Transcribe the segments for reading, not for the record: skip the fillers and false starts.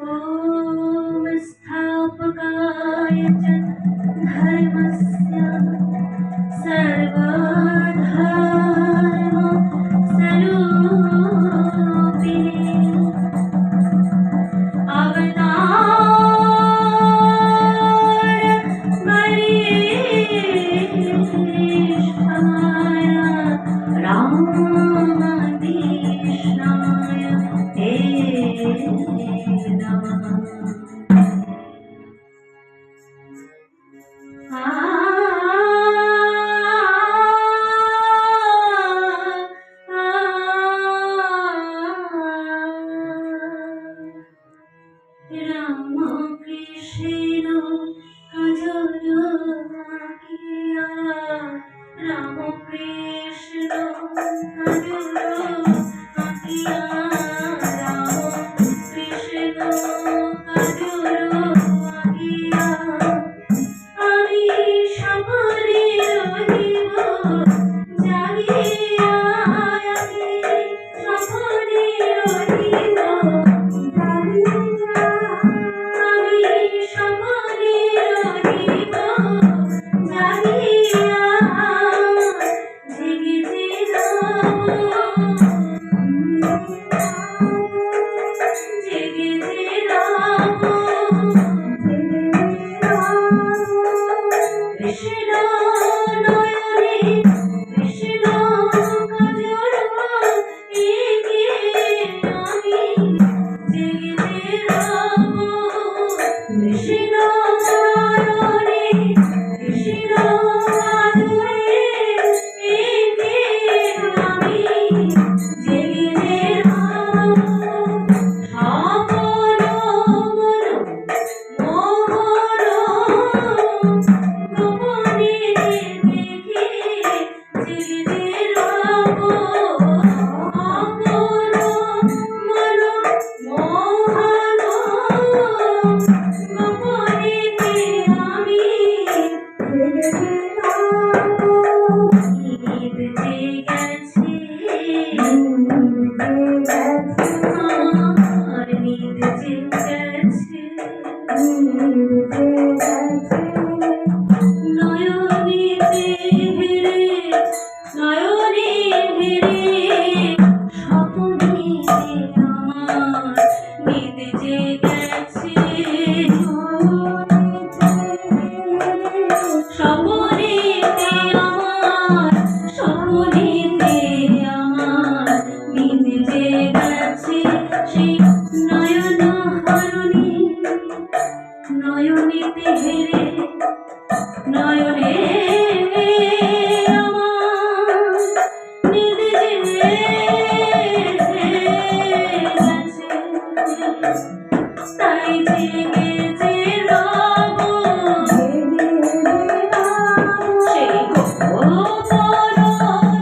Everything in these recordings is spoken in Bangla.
ॐ स्थापकाय च धर्मस्य सर्वधर्मस्वरूपिणे अवतारवरिष्ठाय रामकृष्णाय ते नमः। राम कृष्ण हजर आज्ञा, राम कृष्ण हजर आज्ञा, राम कृष्ण हजर आज्ञा। আমি সপনে রহিব জাগিয়া, আমি সপনে রহিব জাগিয়া, আমি সপনে রহিব জাগিয়া, জেগে রব জেগে রব কৃষ্ণ নয়নে কৃষ্ণ কাজল একে আমি জেগে রব, কৃষ্ণ নয়নে কৃষ্ণ কাজল একে আমি জেগে রব। সকল মন মোহর গোপনে দেখে জেগে রব, সকল মন মোহন গোপনে আমি জেগে রব। ঈদ জেগেছে আমার ঈদ জেগেছে, নয়নে হেরে নয়নে হেরে স্বপ্নে আমার ঈদ জেগেছে, স্বপ্নেতে আমার স্বপ্নেতে আমার ঈদ জেগেছে। সেই নয়ন হরণী নয়নেতে হেরে নয়নে আমার ঈদ জেগেছে, তাই জেগে রব সেই গোপন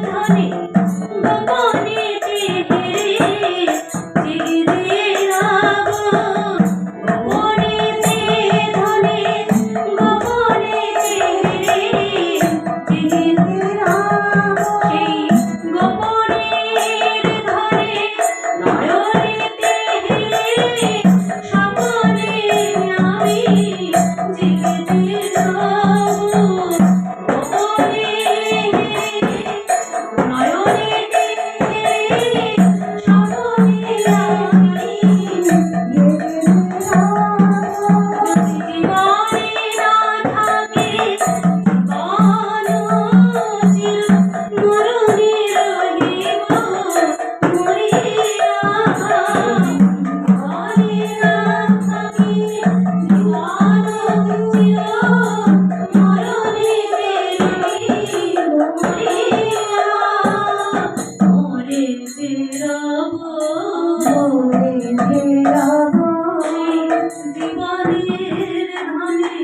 ধনে গোপনেতে হেরে জেগে রব, গোপনেতে ধনে গোপনেতে হেরে জেগে রব, সেই গোপনের ধনে নয়নেতে হেরে স্বপ্নে আমি জেগে রব, গোপনে নয়নেতে হেরে স্বপ্নে আমি জেগে রব। জীবনে না থাকে জীবন চির মরণে রহিব মরিয়া, জীবনে না থাকে জীবন চির মরণে রহিব মরিয়া, মরে ফেরব জীবনের ধনে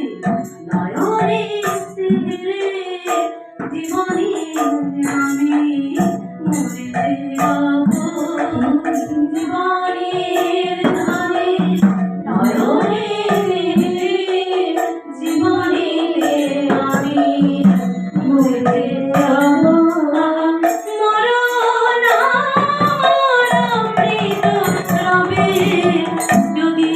নয়নেতে হেরে, জীবনে আমি মরে যাব, জীবনের ধনে নয়নেতে হেরে, জীবনে আমি মরে যাব। মরণ অমৃত রবে যদি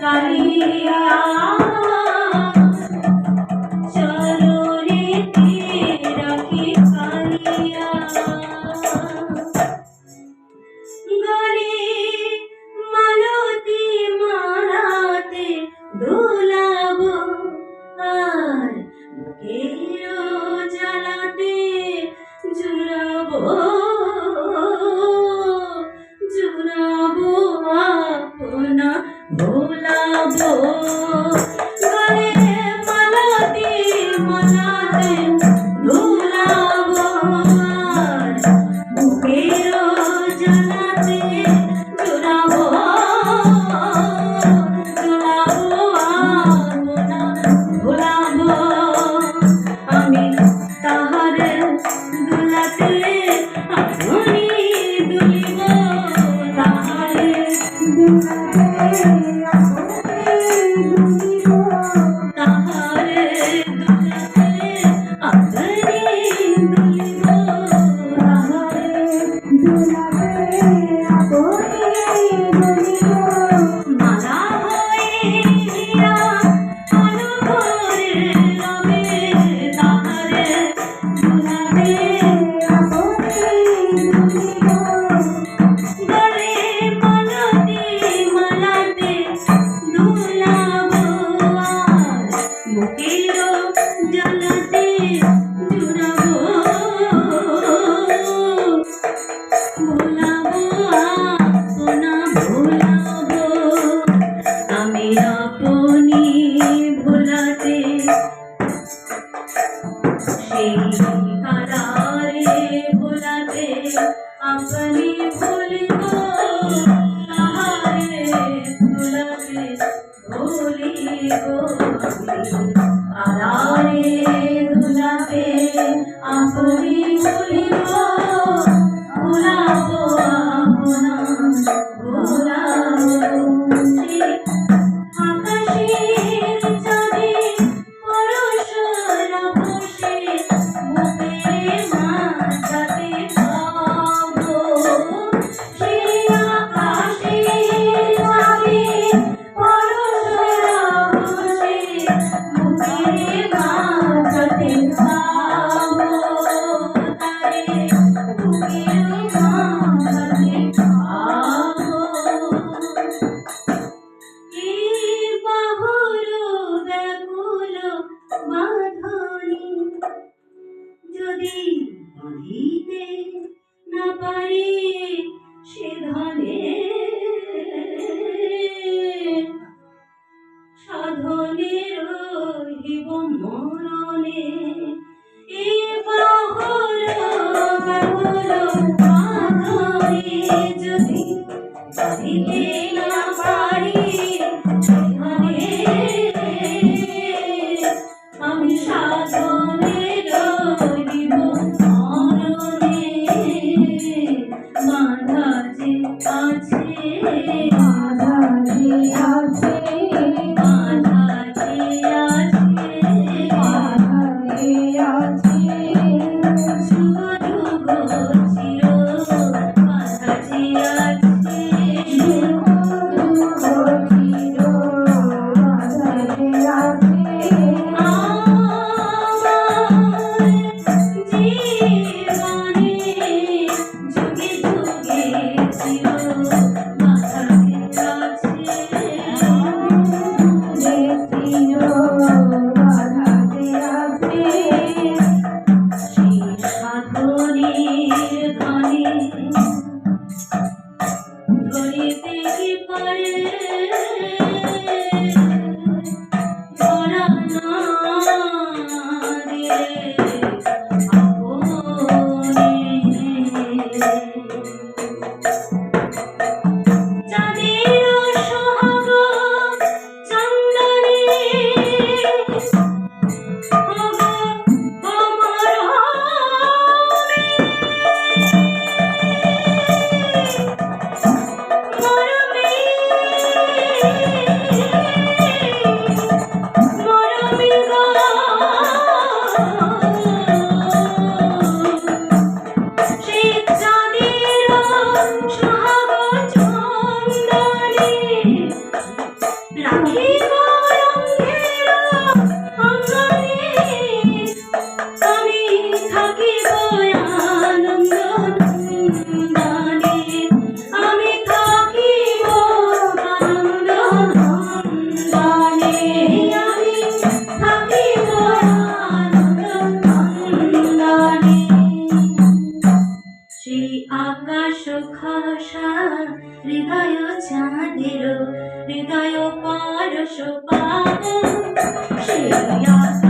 কালিয়া চরণেতে রাখি কালিয়া গলে মালতী মালাতে দোলাবো আর বুকের জ্বালাতে জুড়াবো জুড়াবো আপনা ভোলাবো গলে মালতী মালাতে দোলাবো আর বুকের জ্বালাতে জুড়াবো জুড়াবো আপনা ভোলাবো আমি তাহারে দুলাতে আপনি দুলিব তাহারে দুলাতে তাহারে দুলাতে আপনি দুলিব তাহারে দুলাতে আপনি দুলিব মালা হইয়া অনুভরে রবে তাহারে দুলাতে আপনি দুলিব গলে মালতী মালাতে দোলাবো আর বুকের জ্বালাতে জুড়াবো ভোলাবো আপনা ভোলাবো আমি আপনি ভোলাতে সেই কারারে ভোলাতে আপনি ভুলিব তাহারে ভোলাতে ভুলিব কারারে ভোলাতে আপনি ভুলিব ভোলাবো আপনা ভোলাবো আকাশের চাঁদে পরশরা বসে বুকের মাঝাতে পাবো সেই আকাশের চাঁদে পরশরা বসে বুকের মাঝাতে পাবো তারে বুকের মাঝাতে পাবো এই বাহুর ব্যাকুল বাঁধনে যদি বাঁধিতে না পারি সে ধনে সাধনে রহিব মরণে এই বাহুর ব্যাকুল বাঁধনে যদি বাঁধিতে না পারি সেখানে আমি সাধনে রহিব মরণে বাঁধা যে আছে বাঁধা যে আছে বাঁধা যে আছে বাঁধা যে আছে শুধু চির বাঁধা যে আছে ধরিতে কি পারে ধরা না দিয়ে চাঁদের সোহাগ চন্দনে আমার চাঁদের হৃদয় পরশ পাবো সেই আশা